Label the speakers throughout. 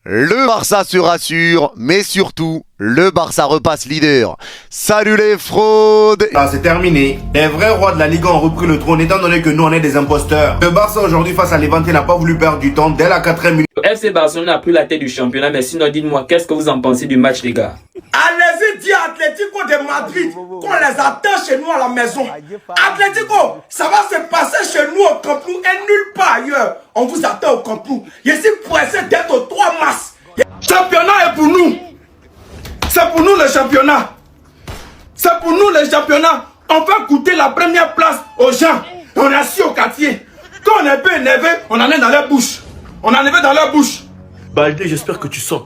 Speaker 1: Le Barça se rassure, mais surtout, le Barça repasse leader. Salut les fraudes!
Speaker 2: Ah, c'est terminé. Les vrais rois de la Ligue 1 ont repris le trône étant donné que nous on est des imposteurs. Le Barça aujourd'hui face à Levante n'a pas voulu perdre du temps dès la 4e minute.
Speaker 3: Le FC Barcelone a pris la tête du championnat, mais sinon dites-moi, qu'est-ce que vous en pensez du match les gars?
Speaker 4: Allez-y dire Atlético de Madrid qu'on les attend chez nous à la maison. Atlético, ça va se passer chez nous au Camp Nou et nulle part ailleurs. On vous attend au Camp Nou. Je suis pressé d'être au 3 mars. Championnat est pour nous. C'est pour nous le championnat. C'est pour nous le championnat. On va coûter la première place aux gens. On est assis au quartier. Quand on est un peu énervé, on en est dans leur bouche. On en est dans leur bouche.
Speaker 5: Baldé, j'espère que tu sens.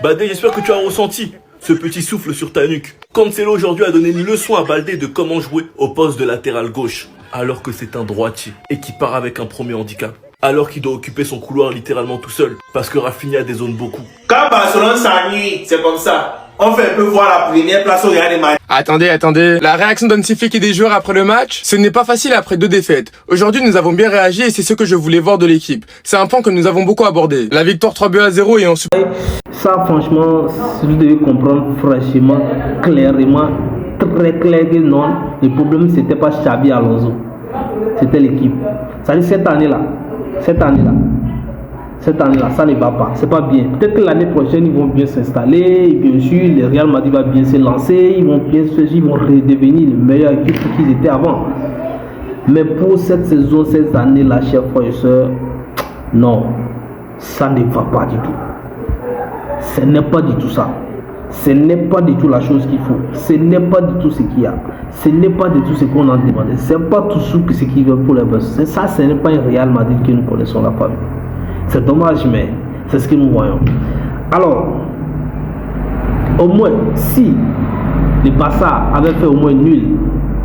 Speaker 5: Baldé, j'espère que tu as ressenti ce petit souffle sur ta nuque. Cancelo aujourd'hui a donné une leçon à Baldé de comment jouer au poste de latéral gauche, alors que c'est un droitier et qui part avec un premier handicap. Alors qu'il doit occuper son couloir littéralement tout seul, parce que Rafinha dézone beaucoup.
Speaker 4: Quand Barcelone s'ennuie, c'est comme ça. On fait un peu voir la première place au Real Madrid.
Speaker 6: Attendez. La réaction d'Hansi Flick et des joueurs après le match, ce n'est pas facile après 2 défaites. Aujourd'hui, nous avons bien réagi et c'est ce que je voulais voir de l'équipe. C'est un point que nous avons beaucoup abordé. La victoire 3-0 et ensuite...
Speaker 7: Ça, franchement, vous devez comprendre franchement, clairement, très clair que non. Le problème, c'était pas Xabi Alonso. C'était l'équipe. Ça dit cette année-là, ça ne va pas, c'est pas bien. Peut-être que l'année prochaine, ils vont bien s'installer, bien sûr, le Real Madrid va bien se lancer, ils vont redevenir le meilleur équipe qu'ils étaient avant. Mais pour cette saison, cette année-là, chers frères et sœurs, non, ça ne va pas du tout. Ce n'est pas du tout ça. Ce n'est pas du tout la chose qu'il faut. Ce n'est pas du tout ce qu'il y a. Ce n'est pas du tout ce qu'on a demandé. Ce n'est pas tout ce qu'ils veulent pour les Barça. Ça, ce n'est pas un Real Madrid que nous connaissons la famille. C'est dommage, mais c'est ce que nous voyons. Alors, au moins, si le Barça avait fait au moins nul,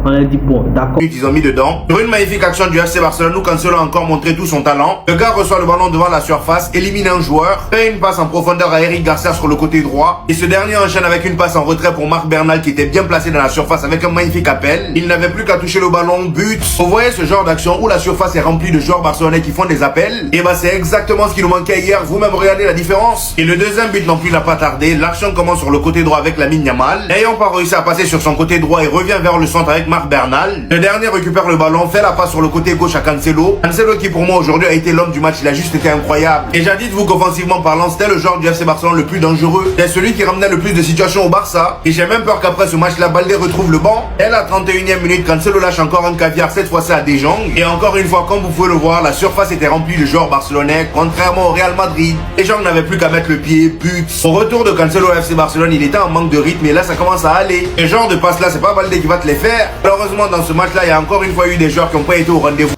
Speaker 7: on a dit bon, d'accord.
Speaker 2: Ils ont mis dedans. Sur une magnifique action du FC Barcelone, nous Cancelo a encore montré tout son talent. Le gars reçoit le ballon devant la surface, élimine un joueur, fait une passe en profondeur à Eric Garcia sur le côté droit. Et ce dernier enchaîne avec une passe en retrait pour Marc Bernal qui était bien placé dans la surface avec un magnifique appel. Il n'avait plus qu'à toucher le ballon, but. Vous voyez ce genre d'action où la surface est remplie de joueurs barcelonais qui font des appels? Et bah c'est exactement ce qui nous manquait hier. Vous-même regardez la différence. Et le deuxième but non plus n'a pas tardé. L'action commence sur le côté droit avec Lamine Yamal. N'ayant pas réussi à passer sur son côté droit, il revient vers le centre avec Marc Bernal. Le dernier récupère le ballon, fait la passe sur le côté gauche à Cancelo. Cancelo qui pour moi aujourd'hui a été l'homme du match, il a juste été incroyable. Et dites-vous qu'offensivement parlant, c'était le joueur du FC Barcelone le plus dangereux. C'est celui qui ramenait le plus de situations au Barça. Et j'ai même peur qu'après ce match-là, Baldé retrouve le banc. Et à la 31e minute, Cancelo lâche encore un caviar, cette fois-ci à De Jong. Et encore une fois, comme vous pouvez le voir, la surface était remplie de joueurs barcelonais, contrairement au Real Madrid. De Jong n'avait plus qu'à mettre le pied, but. Au retour de Cancelo au FC Barcelone, il était en manque de rythme et là ça commence à aller. Ce genre de passe-là, c'est pas Baldé qui va te les faire. Malheureusement, dans ce match-là, il y a encore une fois eu des joueurs qui n'ont pas été au rendez-vous.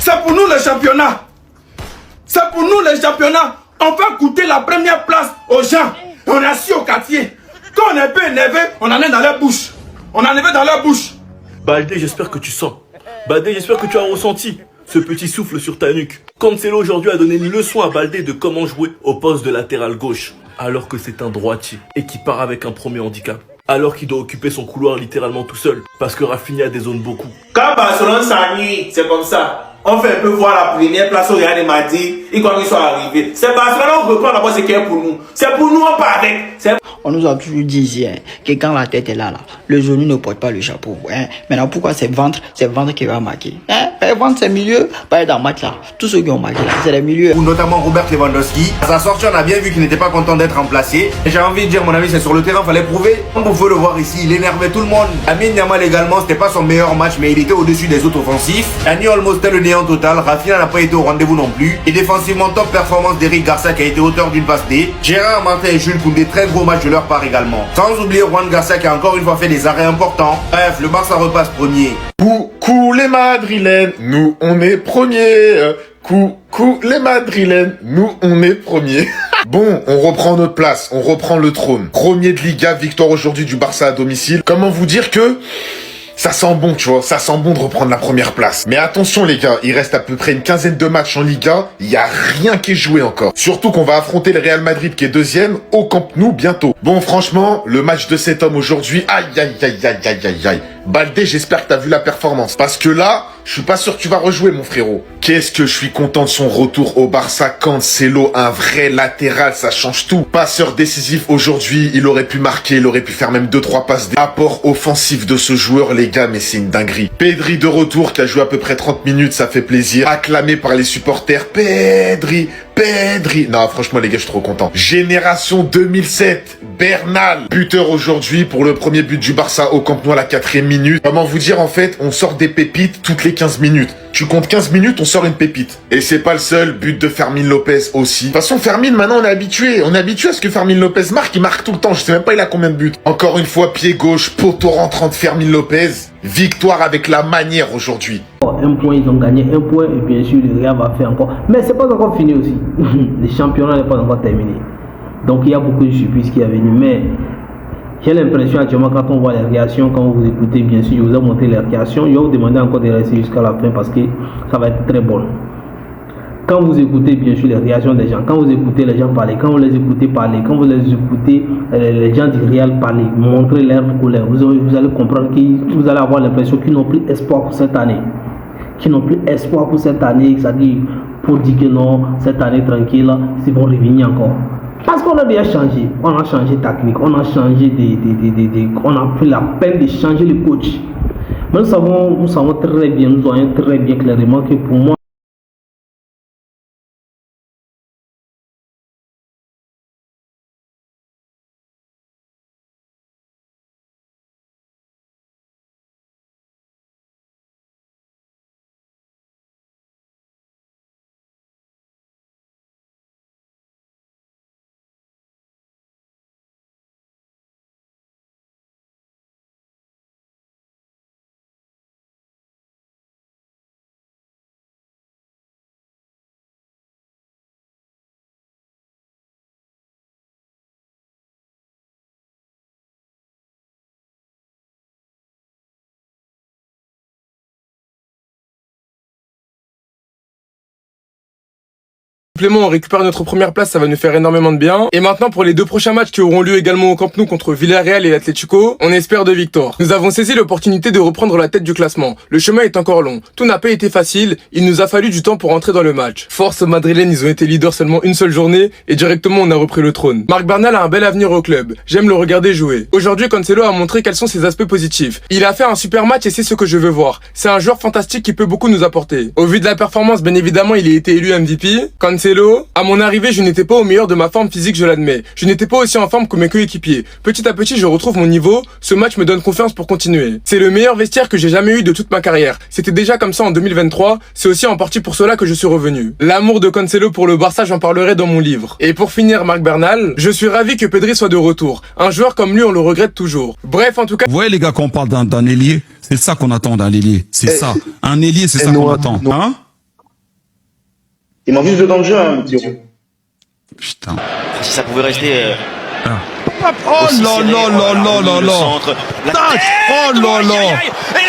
Speaker 4: C'est pour nous le championnat. C'est pour nous le championnat. On va coûter la première place aux gens. On est assis au quartier. Quand on est un peu énervé, on en est dans leur bouche. On en est dans leur bouche.
Speaker 5: Baldé, j'espère que tu sens. Baldé, j'espère que tu as ressenti ce petit souffle sur ta nuque. Cancelo aujourd'hui a donné une leçon à Baldé de comment jouer au poste de latéral gauche, alors que c'est un droitier et qui part avec un premier handicap. Alors qu'il doit occuper son couloir littéralement tout seul, parce que Rafinha dézone beaucoup.
Speaker 4: Quand Barcelone s'ennuie, c'est comme ça. On fait un peu voir la première place au Real Madrid et quand ils sont arrivés. C'est Barcelone, on reprend d'abord ce qui est pour nous. C'est pour nous, on part avec.
Speaker 8: On nous a toujours dit ici que quand la tête est là, le genou ne porte pas le chapeau. Maintenant, pourquoi c'est ventre qui va marquer? Ventre, c'est milieu, pas dans le match là. Tous ceux qui ont marqué là, c'est les milieux.
Speaker 2: Ou notamment Robert Lewandowski. À sa sortie, on a bien vu qu'il n'était pas content d'être remplacé. Et j'ai envie de dire, mon ami, c'est sur le terrain, fallait prouver. Comme vous pouvez le voir ici, il énervait tout le monde. Lamine Yamal également, c'était pas son meilleur match, mais il était au-dessus des autres offensifs. Dani Olmo, c'était le néant total. Rafinha n'a pas été au rendez-vous non plus. Et défensivement, top performance d'Eric Garcia qui a été auteur d'une passe D. Gérard Martin et Jules Koundé, très gros match de leur part également. Sans oublier Juan Garcia qui a encore une fois fait des arrêts importants. Bref, le Barça repasse premier.
Speaker 9: Coucou les Madrilènes, nous on est premiers. Coucou les Madrilènes, nous on est premiers. Bon, on reprend notre place, on reprend le trône. Premier de Liga, victoire aujourd'hui du Barça à domicile. Comment vous dire que ça sent bon, tu vois, ça sent bon de reprendre la première place. Mais attention les gars, il reste à peu près une quinzaine de matchs en Liga, il y a rien qui est joué encore. Surtout qu'on va affronter le Real Madrid qui est deuxième au Camp Nou bientôt. Bon franchement, le match de cet homme aujourd'hui, aïe. Baldé, j'espère que t'as vu la performance. Parce que là, je suis pas sûr que tu vas rejouer, mon frérot. Qu'est-ce que je suis content de son retour au Barça. Cancelo, un vrai latéral, ça change tout. Passeur décisif aujourd'hui, il aurait pu marquer, il aurait pu faire même 2-3 passes. Apport offensif de ce joueur, les gars, mais c'est une dinguerie. Pedri de retour, qui a joué à peu près 30 minutes, ça fait plaisir. Acclamé par les supporters. Pedri. Non, franchement, les gars, je suis trop content. Génération 2007, Bernal, buteur aujourd'hui pour le premier but du Barça au Camp Nou à la 4e minute. Comment vous dire, en fait, on sort des pépites toutes les 15 minutes. Tu comptes 15 minutes, on sort une pépite. Et c'est pas le seul, but de Fermin Lopez aussi. De toute façon, Fermin, maintenant, on est habitué. On est habitué à ce que Fermin Lopez marque. Il marque tout le temps. Je sais même pas il a combien de buts. Encore une fois, pied gauche, poteau rentrant de Fermin Lopez. Victoire avec la manière aujourd'hui.
Speaker 7: Un point, ils ont gagné un point et bien sûr le Real va faire encore. Mais c'est pas encore fini aussi. Le championnat n'est pas encore terminé. Donc il y a beaucoup de surprises qui est venu. Mais j'ai l'impression actuellement quand on voit les réactions, quand vous écoutez, bien sûr, je vous ai montré les réactions. Je vais vous demander encore de rester jusqu'à la fin parce que ça va être très bon. Quand vous écoutez bien sûr les réactions des gens, quand vous écoutez les gens parler, quand vous les écoutez parler, quand vous les écoutez les gens du Real parler, montrer leur colère, vous allez comprendre que vous allez avoir l'impression qu'ils n'ont plus espoir pour cette année. Qui n'ont plus espoir pour cette année, c'est-à-dire pour dire que non, cette année tranquille, ils vont revenir encore. Parce qu'on a déjà changé, on a changé technique, on a changé on a pris la peine de changer le coach. Mais nous savons très bien, nous voyons très bien clairement que pour moi,
Speaker 6: On récupère notre première place, ça va nous faire énormément de bien. Et maintenant pour les deux prochains matchs qui auront lieu également au Camp Nou contre Villarreal et l'Atlético, on espère de victoire. Nous avons saisi l'opportunité de reprendre la tête du classement. Le chemin est encore long. Tout n'a pas été facile, il nous a fallu du temps pour entrer dans le match. Force madrilène, ils ont été leaders seulement une seule journée et directement on a repris le trône. Marc Bernal a un bel avenir au club. J'aime le regarder jouer. Aujourd'hui, Cancelo a montré quels sont ses aspects positifs. Il a fait un super match et c'est ce que je veux voir. C'est un joueur fantastique qui peut beaucoup nous apporter. Au vu de la performance, bien évidemment, il a été élu MVP. Cancelo, à mon arrivée, je n'étais pas au meilleur de ma forme physique, je l'admets. Je n'étais pas aussi en forme que mes coéquipiers. Petit à petit, je retrouve mon niveau. Ce match me donne confiance pour continuer. C'est le meilleur vestiaire que j'ai jamais eu de toute ma carrière. C'était déjà comme ça en 2023. C'est aussi en partie pour cela que je suis revenu. L'amour de Cancelo pour le Barça, j'en parlerai dans mon livre. Et pour finir, Marc Bernal, je suis ravi que Pedri soit de retour. Un joueur comme lui, on le regrette toujours. Bref, en tout cas...
Speaker 10: Vous voyez les gars, quand on parle d'un ailier, c'est ça qu'on attend d'un ailier. C'est ça. Un ailier, c'est ça qu'on attend. Hein?
Speaker 2: Il m'en vise de danger, hein, Thierry.
Speaker 10: Putain.
Speaker 11: Si ça pouvait rester...
Speaker 10: Oh là là là là là là. Oh là là.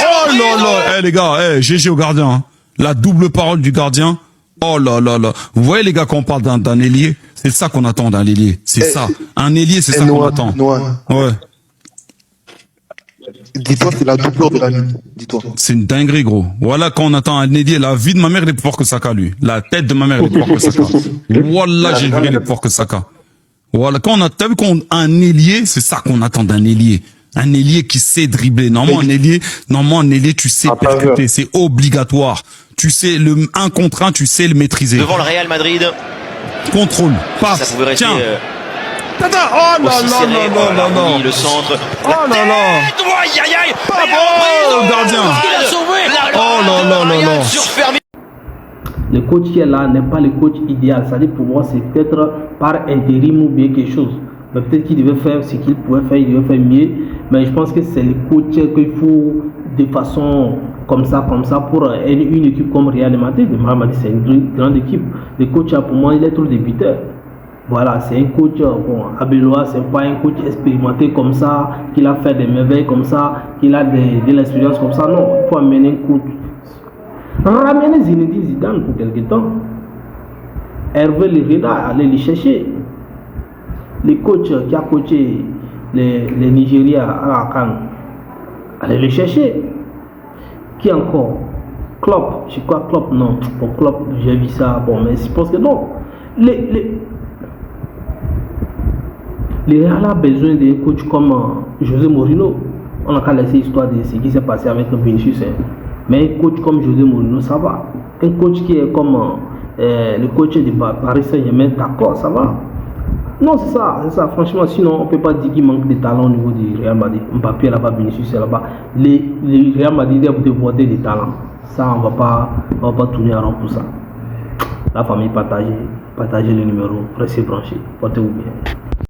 Speaker 10: Oh là là. Eh les gars, GG au gardien. Hein. La double parole du gardien. Oh là là là. Vous voyez les gars, quand on parle d'un ailier, c'est ça qu'on attend d'un ailier. C'est ça. Un ailier, c'est ça qu'on attend. Ouais.
Speaker 12: Dis-toi, c'est la doublure de la ligne. Dis-toi.
Speaker 10: C'est une dinguerie, gros. Voilà, quand on attend un ailier, la vie de ma mère, elle est plus forte que Saka, lui. La tête de ma mère, elle est plus forte que Saka. Voilà, j'ai vu, elle est plus forte que Saka. Voilà, quand on a, t'as vu un ailier, c'est ça qu'on attend d'un ailier. Un ailier qui sait dribbler. Normalement, un ailier, tu sais percuter. C'est obligatoire. Tu sais, le 1 contre 1, tu sais le maîtriser.
Speaker 11: Devant le Real Madrid.
Speaker 10: Contrôle. Passe.
Speaker 11: Ça pouvait rester...
Speaker 10: Tiens. Oh là là là là là là.
Speaker 11: Le centre.
Speaker 10: Oh là là. Oh, gardien. Oh là là là là.
Speaker 7: Le coach qui est là n'est pas le coach idéal. C'est-à-dire pour moi, c'est peut-être par intérim ou bien quelque chose. Mais peut-être qu'il devait faire ce qu'il pouvait faire, il devait faire mieux. Mais je pense que c'est le coach qu'il faut de façon comme ça pour une équipe comme Real Madrid. Le Real Madrid, c'est une grande équipe. Le coach, pour moi, il est trop débuteur. Voilà, c'est un coach, Abélois, c'est pas un coach expérimenté comme ça, qu'il a fait des merveilles comme ça, qu'il a de l'expérience comme ça. Non, il faut amener un coach. Ramener Zinedine Zidane pour quelque temps. Hervé Lerida, aller les chercher. Les coachs qui a coaché les Nigeria à la CAN. Allez les chercher. Qui encore? Klopp, je crois Klopp, non. Bon, Klopp, j'ai vu ça, bon, mais je pense que non. Les Real a besoin d'un coach comme José Mourinho. On n'a qu'à laisser l'histoire de ce qui s'est passé avec Vinicius. Mais un coach comme José Mourinho, ça va. Un coach qui est comme le coach de Paris Saint-Germain, d'accord, ça va. Non, c'est ça. Franchement, sinon, on ne peut pas dire qu'il manque de talent au niveau du Real Madrid. Mbappé est là-bas, Vinicius est là-bas. Les Real Madrid doivent déborder des talents. Ça, on ne va pas tourner en rond pour ça. La famille, partagez le numéro, restez branchés. Portez-vous bien.